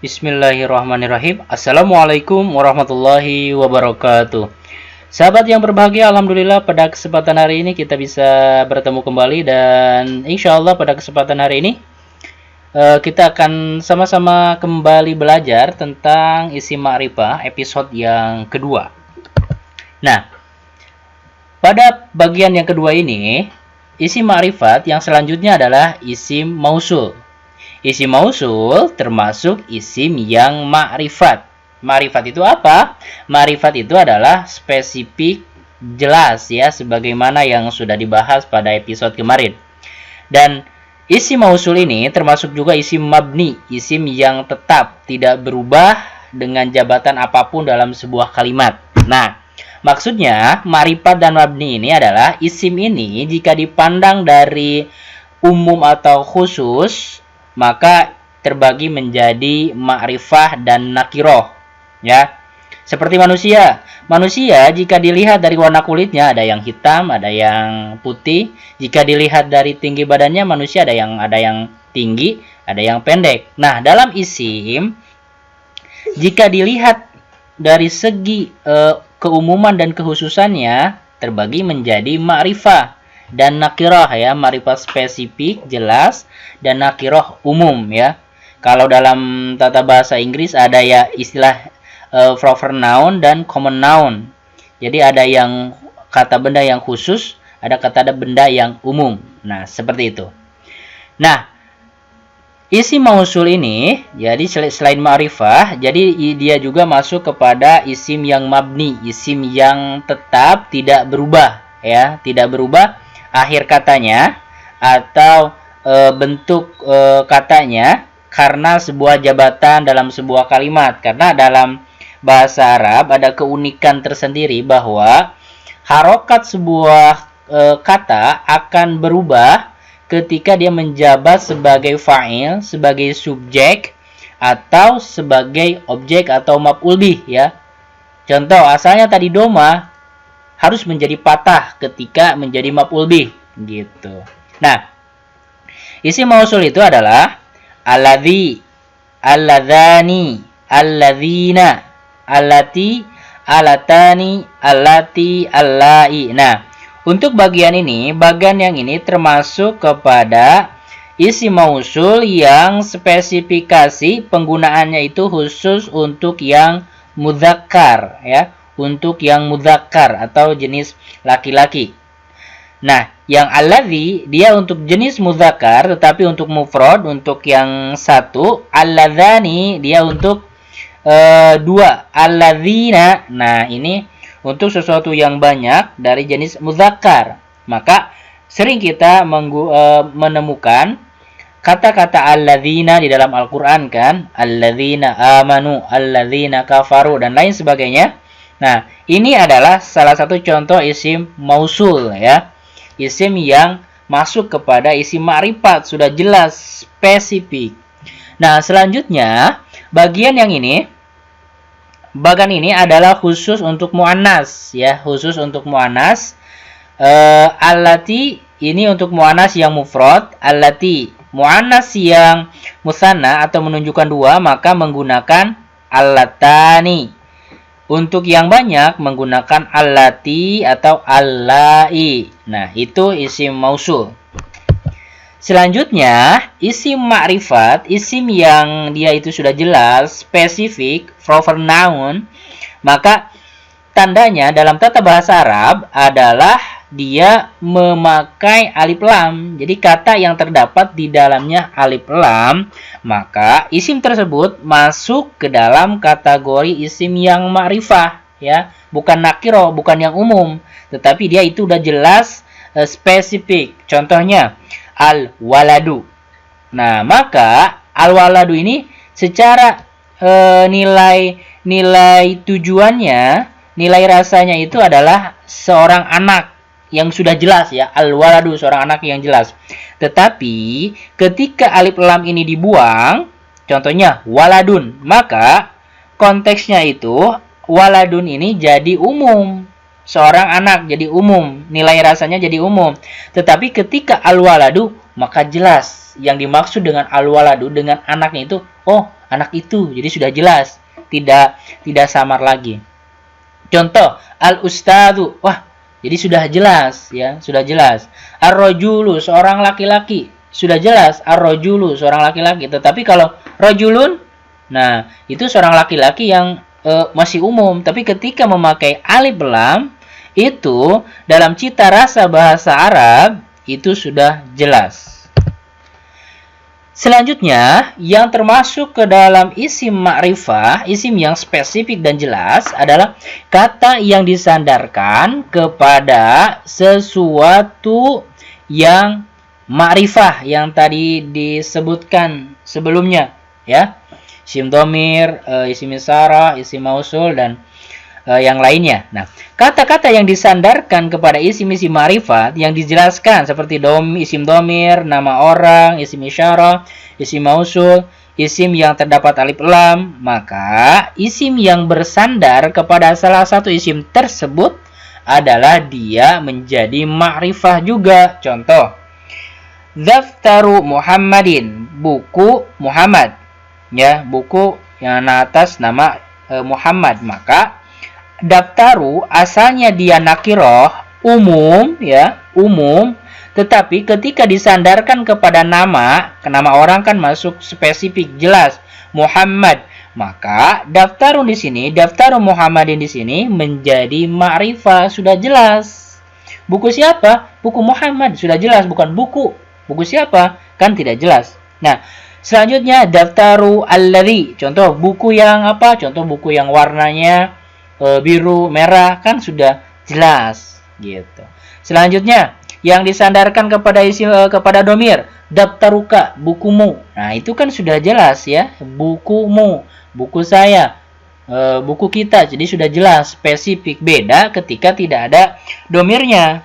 Bismillahirrahmanirrahim. Assalamualaikum warahmatullahi wabarakatuh. Sahabat yang berbahagia, alhamdulillah pada kesempatan hari ini kita bisa bertemu kembali, dan insya Allah pada kesempatan hari ini kita akan sama-sama kembali belajar tentang isim ma'rifah episode yang kedua. Nah, pada bagian yang kedua ini, isim ma'rifat yang selanjutnya adalah isim mausul. Isim mausul termasuk isim yang ma'rifat. Ma'rifat itu apa? Ma'rifat itu adalah spesifik, jelas ya, sebagaimana yang sudah dibahas pada episode kemarin. Dan isim mausul ini termasuk juga isim mabni, isim yang tetap, tidak berubah dengan jabatan apapun dalam sebuah kalimat. Nah, maksudnya ma'rifat dan mabni ini adalah isim ini jika dipandang dari umum atau khusus, maka terbagi menjadi ma'rifah dan nakiroh, ya. Seperti manusia. Manusia jika dilihat dari warna kulitnya, ada yang hitam, ada yang putih. Jika dilihat dari tinggi badannya, manusia ada yang tinggi, ada yang pendek. Nah, dalam isim, jika dilihat dari segi keumuman dan kekhususannya, terbagi menjadi ma'rifah dan nakirah, ya. Ma'rifah spesifik, jelas, dan nakirah umum, ya. Kalau dalam tata bahasa Inggris ada ya istilah proper noun dan common noun. Jadi ada yang kata benda yang khusus, ada kata benda yang umum. Nah, seperti itu. Nah, isim mausul ini, jadi selain ma'rifah, jadi dia juga masuk kepada isim yang mabni, isim yang tetap, tidak berubah, ya, tidak berubah akhir katanya atau bentuk katanya karena sebuah jabatan dalam sebuah kalimat. Karena dalam bahasa Arab ada keunikan tersendiri bahwa harokat sebuah kata akan berubah ketika dia menjabat sebagai fa'il, sebagai subjek, atau sebagai objek atau maf'ul bih, ya. Contoh, asalnya tadi doma harus menjadi patah ketika menjadi maf'ul bih, gitu. Nah, isim mausul itu adalah alladzi, alladzani, alladzina, allati, allatani, allati, allai. Nah, untuk bagian yang ini termasuk kepada isim mausul yang spesifikasi penggunaannya itu khusus untuk yang mudzakkar, ya. Untuk yang mudzakkar atau jenis laki-laki. Nah, yang alladzi dia untuk jenis mudzakkar, tetapi untuk mufrad, untuk yang satu, alladzani dia untuk dua, alladzina. Nah, ini untuk sesuatu yang banyak dari jenis mudzakkar. Maka sering kita menemukan kata-kata alladzina di dalam Al-Qur'an, kan? Alladzina amanu, alladzina kafaru, dan lain sebagainya. Nah, ini adalah salah satu contoh isim mausul, ya. Isim yang masuk kepada isim ma'rifat, sudah jelas, spesifik. Nah, selanjutnya, bagian ini adalah khusus untuk muannas, ya, khusus untuk muannas. Allati ini untuk muannas yang mufrad, allati muannas yang musanna atau menunjukkan dua, maka menggunakan allatani. Untuk yang banyak menggunakan allati atau allai. Nah, itu isim mausul. Selanjutnya, isim ma'rifat, isim yang dia itu sudah jelas, spesifik, proper noun, maka tandanya dalam tata bahasa Arab adalah dia memakai alif lam. Jadi kata yang terdapat di dalamnya alif lam, maka isim tersebut masuk ke dalam kategori isim yang ma'rifah, ya. Bukan nakiro, bukan yang umum, tetapi dia itu udah jelas, spesifik. Contohnya al-waladu. Nah, maka al-waladu ini secara nilai tujuannya, nilai rasanya itu adalah seorang anak yang sudah jelas, ya. Al-waladu, seorang anak yang jelas. Tetapi ketika alif lam ini dibuang, contohnya waladun, maka konteksnya itu waladun ini jadi umum. seorang anak jadi umum, nilai rasanya jadi umum. Tetapi ketika al-waladu maka jelas yang dimaksud dengan al-waladu dengan anaknya itu, oh, anak itu. Jadi sudah jelas, tidak samar lagi. Contoh, al-ustadu, wah, jadi sudah jelas ya, sudah jelas. Ar-rajulu, seorang laki-laki, sudah jelas ar-rajulu, seorang laki-laki. Tetapi kalau rajulun, nah, itu seorang laki-laki yang masih umum, tapi ketika memakai alif lam itu dalam cita rasa bahasa Arab itu sudah jelas. Selanjutnya, yang termasuk ke dalam isim ma'rifah, isim yang spesifik dan jelas adalah kata yang disandarkan kepada sesuatu yang ma'rifah yang tadi disebutkan sebelumnya, ya. Isim dhamir, isim isyarah, isim mausul dan yang lainnya. Nah, kata-kata yang disandarkan kepada isim-isim ma'rifat yang dijelaskan seperti isim dhamir, nama orang, isim isyarah, isim mausul, isim yang terdapat alif lam, maka isim yang bersandar kepada salah satu isim tersebut adalah dia menjadi ma'rifah juga. Contoh, Daftaru Muhammadin, buku Muhammad. Ya, buku yang atas nama Muhammad. Maka daftaru asalnya dia nakiroh, umum, ya, umum. Tetapi ketika disandarkan kepada nama orang kan masuk spesifik, jelas, Muhammad. Maka daftarun di sini, daftaru Muhammadin di sini menjadi ma'rifah, sudah jelas. Buku siapa? Buku Muhammad, sudah jelas, bukan buku. Buku siapa? Kan tidak jelas. Nah, selanjutnya daftaru alladhi. Contoh buku yang apa? Contoh buku yang warnanya biru, merah, kan sudah jelas gitu. Selanjutnya yang disandarkan kepada kepada domir, daftaruka, bukumu. Nah, itu kan sudah jelas ya, bukumu, buku saya, buku kita. Jadi sudah jelas, spesifik. Beda ketika tidak ada domirnya.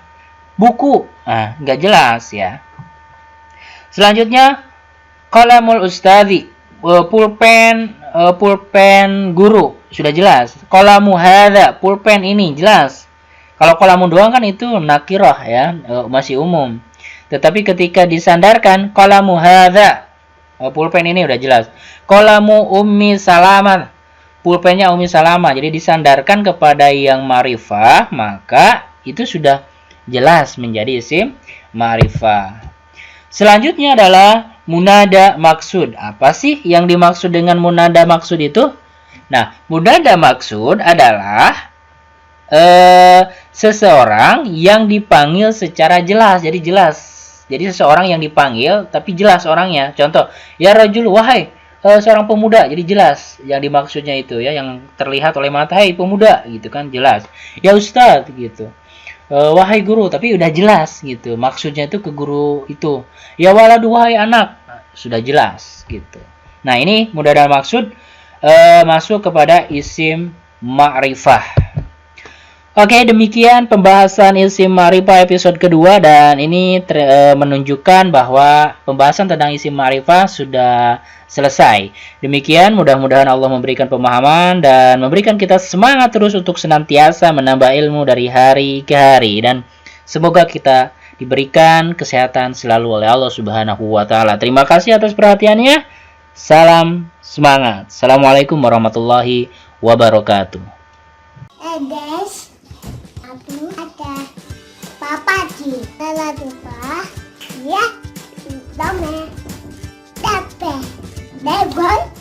Buku, nah, nggak jelas ya. Selanjutnya qalamul ustadzi, pulpen guru, sudah jelas. Qalamu hadza, pulpen ini, jelas. Kalau qalamu doang kan itu nakirah ya, masih umum. Tetapi ketika disandarkan qalamu hadza, pulpen ini udah jelas. Qalamu ummi salamah, pulpennya ummi salamah. Jadi disandarkan kepada yang ma'rifah, maka itu sudah jelas menjadi isim ma'rifah. Selanjutnya adalah munada maksud. Apa sih yang dimaksud dengan munada maksud itu? Nah, munada maksud adalah seseorang yang dipanggil secara jelas. Jadi jelas. Jadi seseorang yang dipanggil tapi jelas orangnya. Contoh, ya rajul, wahai seorang pemuda. Jadi jelas yang dimaksudnya itu ya, yang terlihat oleh mata, hai pemuda gitu kan, jelas. Ya ustadz gitu. Wahai guru, tapi udah jelas gitu. Maksudnya itu ke guru itu. Ya waladu, wahai anak. Nah, sudah jelas gitu. Nah, ini munada maksud masuk kepada isim ma'rifah. Oke, demikian pembahasan isim ma'rifah episode kedua, dan ini menunjukkan bahwa pembahasan tentang isim ma'rifah sudah selesai. Demikian, mudah-mudahan Allah memberikan pemahaman dan memberikan kita semangat terus untuk senantiasa menambah ilmu dari hari ke hari, dan semoga kita diberikan kesehatan selalu oleh Allah Subhanahu wa taala. Terima kasih atas perhatiannya. Salam semangat. Assalamualaikum warahmatullahi wabarakatuh. Guys, aku ada papa di dalam rumah. Ya, dame, dape, debol.